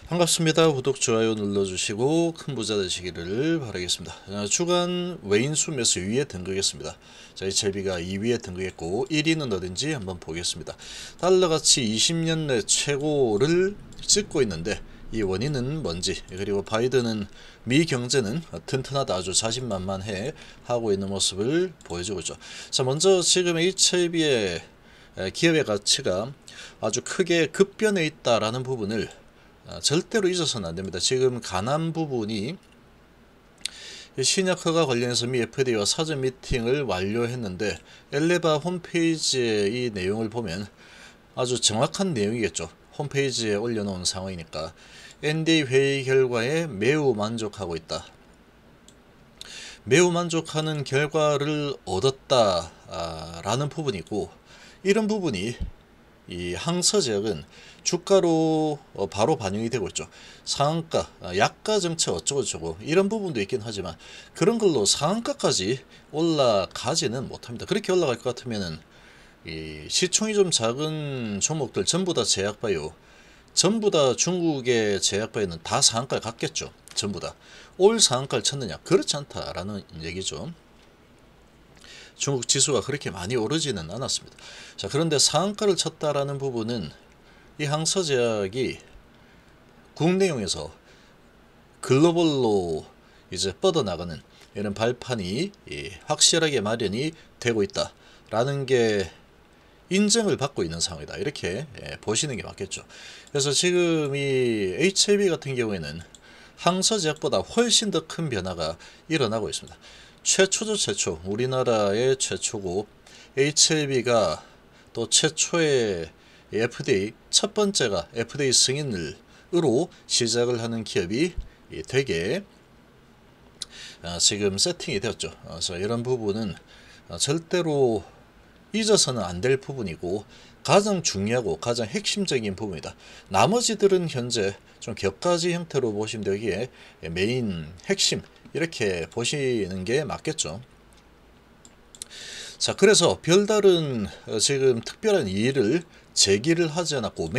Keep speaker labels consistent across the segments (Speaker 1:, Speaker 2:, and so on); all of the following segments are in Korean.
Speaker 1: 반갑습니다. 구독, 좋아요 눌러주시고 큰 부자 되시기를 바라겠습니다. 주간 외인 순매수 2위에 등극했습니다. 자, HLB가 2위에 등극했고 1위는 어딘지 한번 보겠습니다. 달러가치 20년 내 최고를 찍고 있는데 이 원인은 뭔지, 그리고 바이든은 미 경제는 튼튼하다, 아주 자신만만해 하고 있는 모습을 보여주고 있죠. 자, 먼저 지금 HLB의 기업의 가치가 아주 크게 급변해 있다라는 부분을 절대로 잊어서는 안됩니다. 지금 가난 부분이 신약허가 관련해서 미 FDA와 사전 미팅을 완료했는데 엘레바 홈페이지에 이 내용을 보면 아주 정확한 내용이겠죠. 홈페이지에 올려놓은 상황이니까 NDA 회의 결과에 매우 만족하고 있다, 매우 만족하는 결과를 얻었다 라는 부분이고, 이런 부분이 이 항서제약은 주가로 바로 반영이 되고 있죠. 상한가, 약가 정책 어쩌고저쩌고 이런 부분도 있긴 하지만 그런 걸로 상한가까지 올라가지는 못합니다. 그렇게 올라갈 것 같으면은 이 시총이 좀 작은 종목들 전부 다 제약바이오, 전부 다 중국의 제약바이오는 다 상한가에 갔겠죠. 전부 다 올 상한가를 쳤느냐? 그렇지 않다라는 얘기죠. 중국 지수가 그렇게 많이 오르지는 않았습니다. 자, 그런데 상한가를 쳤다라는 부분은 이 항서제약이 국내용에서 글로벌로 이제 뻗어나가는 이런 발판이 확실하게 마련이 되고 있다라는 게 인정을 받고 있는 상황이다, 이렇게 보시는 게 맞겠죠. 그래서 지금 이 HLB 같은 경우에는 항서제약보다 훨씬 더 큰 변화가 일어나고 있습니다. 최초죠, 최초. 우리나라의 최초고 HLB가 또 최초의 FDA, 첫 번째가 FDA 승인으로 시작을 하는 기업이 되게 지금 세팅이 되었죠. 그래서 이런 부분은 절대로 잊어서는 안 될 부분이고 가장 중요하고 가장 핵심적인 부분이다. 나머지들은 현재 좀 격가지 형태로 보시면 되기에 메인 핵심 이렇게 보시는 게 맞겠죠. 자, 그래서 별다른 지금 특별한 이의를 제기를 하지 않았고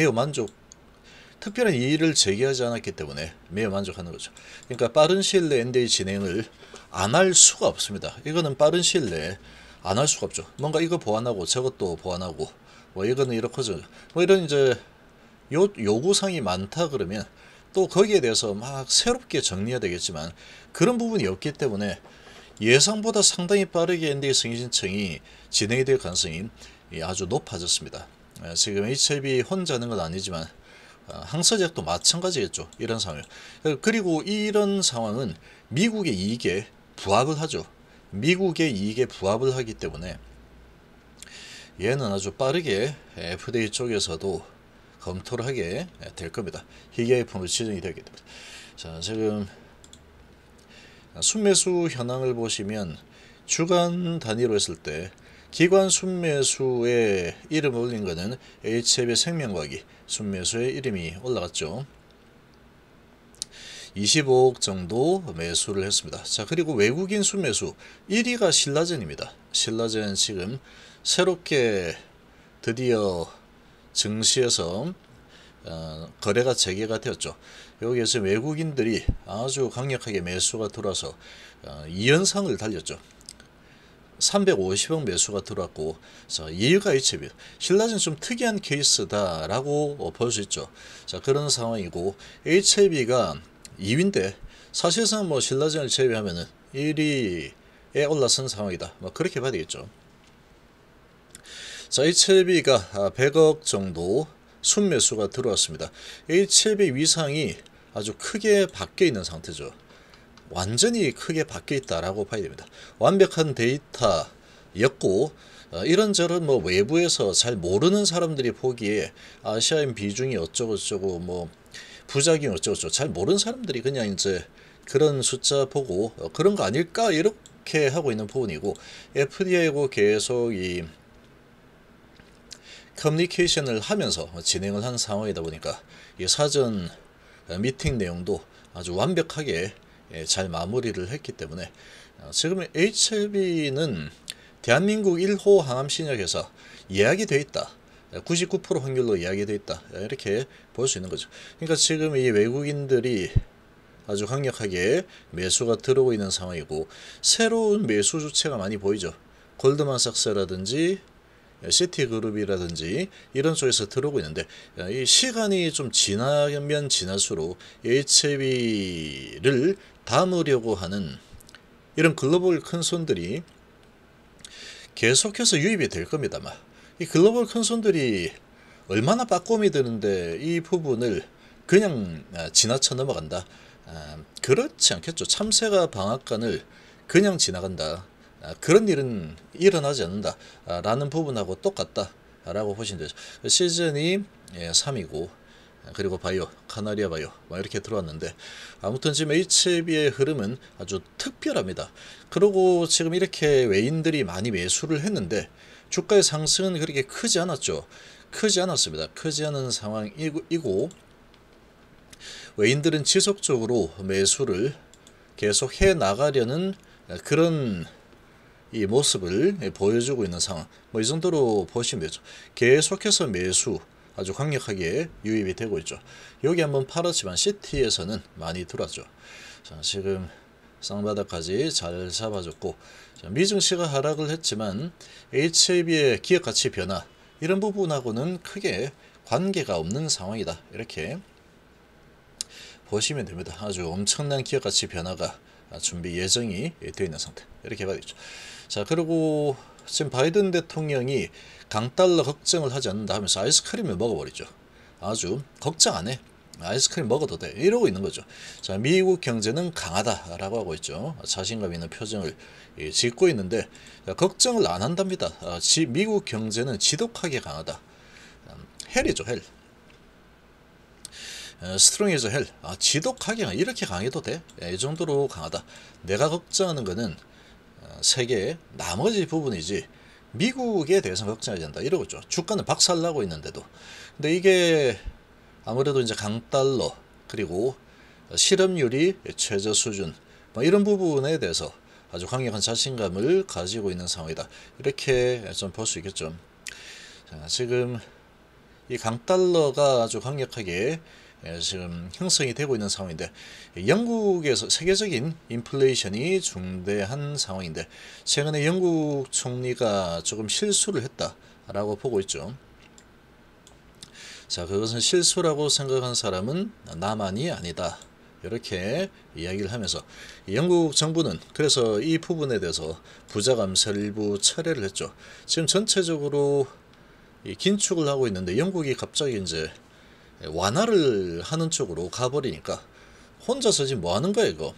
Speaker 1: 특별한 이의를 제기하지 않았기 때문에 매우 만족하는 거죠. 그러니까 빠른 시일 내에 NDA 진행을 안 할 수가 없습니다. 이거는 빠른 시일 내에 안 할 수가 없죠. 뭔가 이거 보완하고 저것도 보완하고 뭐 이거는 이렇게죠. 뭐 이런 이제 요구사항이 많다 그러면 또 거기에 대해서 막 새롭게 정리해야 되겠지만 그런 부분이 없기 때문에 예상보다 상당히 빠르게 NDA 승인 신청이 진행이 될 가능성이 아주 높아졌습니다. 지금 HLB 혼자 하는 건 아니지만 항서제약도 마찬가지겠죠. 이런 상황. 그리고 이런 상황은 미국의 이익에 부합을 하죠. 미국의 이익에 부합을 하기 때문에 얘는 아주 빠르게 FDA 쪽에서도 검토를 하게 될 겁니다. 희귀약품으로 지정이 되기 때문에. 자, 지금 순매수 현황을 보시면 주간 단위로 했을 때 기관 순매수에 이름을 올린 것은 HLB 생명과학이 순매수에 이름이 올라갔죠. 25억 정도 매수를 했습니다. 자, 그리고 외국인 순매수 1위가 신라젠입니다. 신라젠 지금 새롭게 드디어 증시에서 거래가 재개가 되었죠. 여기에서 외국인들이 아주 강력하게 매수가 들어와서 2연상을 달렸죠. 350억 매수가 들어왔고, 자, 이유가 HLB. 신라젠 좀 특이한 케이스다라고 볼 수 있죠. 자, 그런 상황이고 HLB가 2위인데 사실상 뭐 신라젠을 제외하면은 1위에 올라선 상황이다, 뭐 그렇게 봐야 되겠죠. 자, HLB가 100억 정도 순매수가 들어왔습니다. HLB 위상이 아주 크게 바뀌어 있는 상태죠. 완전히 크게 바뀌어 있다라고 봐야 됩니다. 완벽한 데이터였고 이런저런 뭐 외부에서 잘 모르는 사람들이 보기에 아시아인 비중이 어쩌고저쩌고 뭐 부작용 어쩌고저쩌고 잘 모르는 사람들이 그냥 이제 그런 숫자 보고 그런 거 아닐까 이렇게 하고 있는 부분이고, FDA하고 계속 이 커뮤니케이션을 하면서 진행을 한 상황이다 보니까 이 사전 미팅 내용도 아주 완벽하게 잘 마무리를 했기 때문에 지금 HLB는 대한민국 1호 항암신약회사 예약이 되어 있다, 99% 확률로 이야기되어 있다. 이렇게 볼 수 있는 거죠. 그러니까 지금 이 외국인들이 아주 강력하게 매수가 들어오고 있는 상황이고, 새로운 매수 주체가 많이 보이죠. 골드만삭스라든지 시티그룹이라든지 이런 쪽에서 들어오고 있는데, 이 시간이 좀 지나면 지날수록 HLB를 담으려고 하는 이런 글로벌 큰 손들이 계속해서 유입이 될 겁니다만, 이 글로벌 큰 손들이 얼마나 빠꼼이 드는데 이 부분을 그냥 지나쳐 넘어간다? 그렇지 않겠죠. 참새가 방앗간을 그냥 지나간다, 그런 일은 일어나지 않는다 라는 부분하고 똑같다 라고 보시면 되죠. 시즌이 3이고, 그리고 바이오, 카나리아 바이오 이렇게 들어왔는데, 아무튼 지금 HLB의 흐름은 아주 특별합니다. 그리고 지금 이렇게 외인들이 많이 매수를 했는데 주가의 상승은 그렇게 크지 않았죠. 크지 않았습니다. 크지 않은 상황이고, 외인들은 지속적으로 매수를 계속 해 나가려는 그런 이 모습을 보여주고 있는 상황, 이 정도로 보시면 되죠. 계속해서 매수 아주 강력하게 유입이 되고 있죠. 여기 한번 팔았지만 시티에서는 많이 들어왔죠. 자, 지금 쌍바닥까지 잘 잡아줬고, 미증시가 하락을 했지만 HLB의 기업가치 변화, 이런 부분하고는 크게 관계가 없는 상황이다, 이렇게 보시면 됩니다. 아주 엄청난 기업가치 변화가 준비 예정이 되어 있는 상태, 이렇게 봐야 되죠. 자, 그리고 지금 바이든 대통령이 강달러 걱정을 하지 않는다 하면서 아이스크림을 먹어버리죠. 아주 걱정 안 해, 아이스크림 먹어도 돼, 이러고 있는 거죠. 자, 미국 경제는 강하다라고 하고 있죠. 자신감 있는 표정을 짓고 있는데, 걱정을 안 한답니다. 미국 경제는 지독하게 강하다. 헬이죠, 헬. 스트롱이죠, 헬. 지독하게 이렇게 강해도 돼? 이 정도로 강하다. 내가 걱정하는 거는 세계의 나머지 부분이지 미국에 대해서 걱정하지 않는다, 이러고 있죠. 주가는 박살나고 있는데도. 근데 이게 아무래도 이제 강달러, 그리고 실업률이 최저 수준, 이런 부분에 대해서 아주 강력한 자신감을 가지고 있는 상황이다, 이렇게 좀 볼 수 있겠죠. 자, 지금 이 강달러가 아주 강력하게 지금 형성이 되고 있는 상황인데, 영국에서 세계적인 인플레이션이 중대한 상황인데, 최근에 영국 총리가 조금 실수를 했다라고 보고 있죠. 자, 그것은 실수라고 생각한 사람은 나만이 아니다, 이렇게 이야기를 하면서, 영국 정부는 그래서 이 부분에 대해서 부자 감세를 일부 철회를 했죠. 지금 전체적으로 긴축을 하고 있는데 영국이 갑자기 이제 완화를 하는 쪽으로 가버리니까 혼자서 지금 뭐 하는 거야 이거,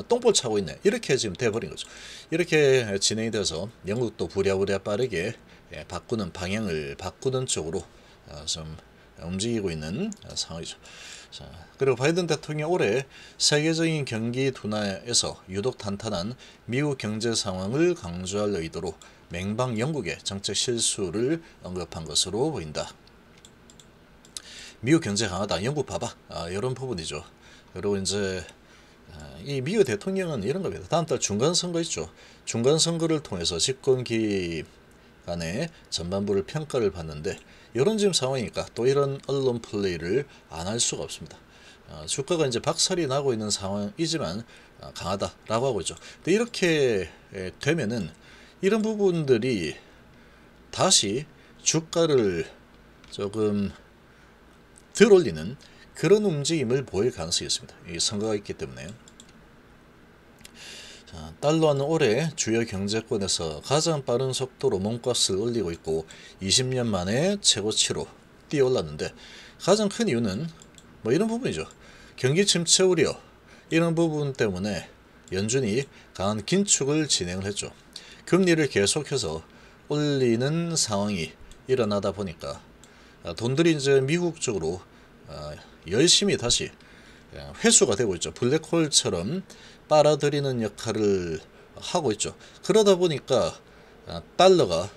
Speaker 1: 똥볼 차고 있네, 이렇게 지금 돼버린 거죠. 이렇게 진행이 돼서 영국도 부랴부랴 빠르게 바꾸는 방향을 바꾸는 쪽으로 좀 움직이고 있는 상황이죠. 자, 그리고 바이든 대통령 올해 세계적인 경기 둔화에서 유독 탄탄한 미국 경제 상황을 강조할 의도로 맹방 영국의 정책 실수를 언급한 것으로 보인다. 미국 경제 강하다, 영국 봐봐, 이런 부분이죠. 그리고 이제 이 미국 대통령은 이런 겁니다. 다음 달 중간선거 있죠. 중간선거를 통해서 집권기간의 전반부를 평가를 받는데, 이런 지금 상황이니까 또 이런 언론 플레이를 안 할 수가 없습니다. 주가가 이제 박살이 나고 있는 상황이지만 강하다라고 하고 있죠. 근데 이렇게 되면은 이런 부분들이 다시 주가를 조금 덜 올리는 그런 움직임을 보일 가능성이 있습니다. 이 선거가 있기 때문에. 자, 달러는 올해 주요 경제권에서 가장 빠른 속도로 몸값을 올리고 있고 20년 만에 최고치로 뛰어올랐는데, 가장 큰 이유는 이런 부분이죠. 경기 침체 우려, 이런 부분 때문에 연준이 강한 긴축을 진행을 했죠. 금리를 계속해서 올리는 상황이 일어나다 보니까 돈들이 이제 미국 쪽으로 열심히 다시 회수가 되고 있죠. 블랙홀처럼 빨아들이는 역할을 하고 있죠. 그러다 보니까 달러가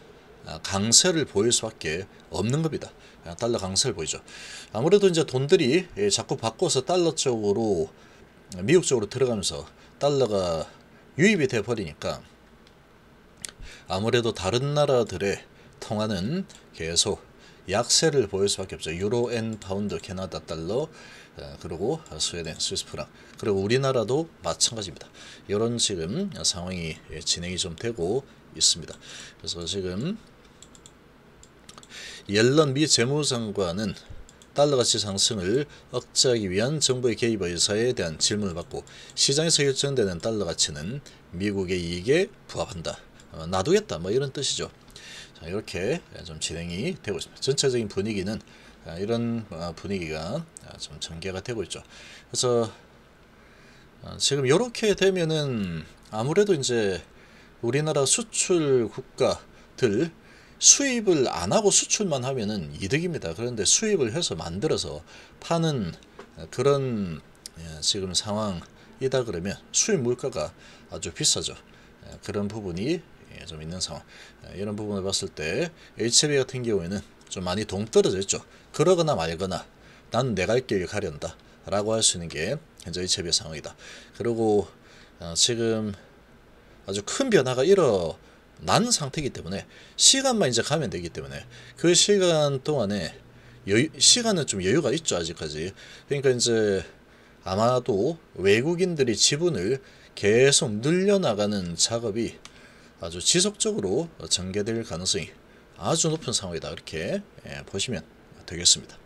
Speaker 1: 강세를 보일 수밖에 없는 겁니다. 달러 강세를 보이죠. 아무래도 이제 돈들이 자꾸 바꿔서 달러 쪽으로, 미국 쪽으로 들어가면서 달러가 유입이 돼 버리니까 아무래도 다른 나라들의 통화는 계속 약세를 보일 수밖에 없죠. 유로, 엔, 파운드, 캐나다 달러, 그리고 스웨덴, 스위스 프랑, 그리고 우리나라도 마찬가지입니다. 이런 지금 상황이 진행이 좀 되고 있습니다. 그래서 지금 옐런 미 재무장관은 달러 가치 상승을 억제하기 위한 정부의 개입 의사에 대한 질문을 받고 시장에서 결정되는 달러 가치는 미국의 이익에 부합한다. 놔두겠다. 뭐 이런 뜻이죠. 자, 이렇게 좀 진행이 되고 있습니다. 전체적인 분위기는 이런 분위기가 좀 전개가 되고 있죠. 그래서 지금 이렇게 되면은 아무래도 이제 우리나라 수출 국가들 수입을 안 하고 수출만 하면은 이득입니다. 그런데 수입을 해서 만들어서 파는 그런 지금 상황이다 그러면 수입 물가가 아주 비싸죠. 그런 부분이 좀 있는 상황. 이런 부분을 봤을 때 HLB 같은 경우에는 좀 많이 동떨어져 있죠. 그러거나 말거나 난 내 갈 길 가련다 라고 할 수 있는 게 현재 HLB의 상황이다. 그리고 지금 아주 큰 변화가 일어난 상태이기 때문에 시간만 이제 가면 되기 때문에 그 시간 동안에 시간은 좀 여유가 있죠. 아직까지. 그러니까 이제 아마도 외국인들이 지분을 계속 늘려나가는 작업이 아주 지속적으로 전개될 가능성이 아주 높은 상황이다. 이렇게 보시면 되겠습니다.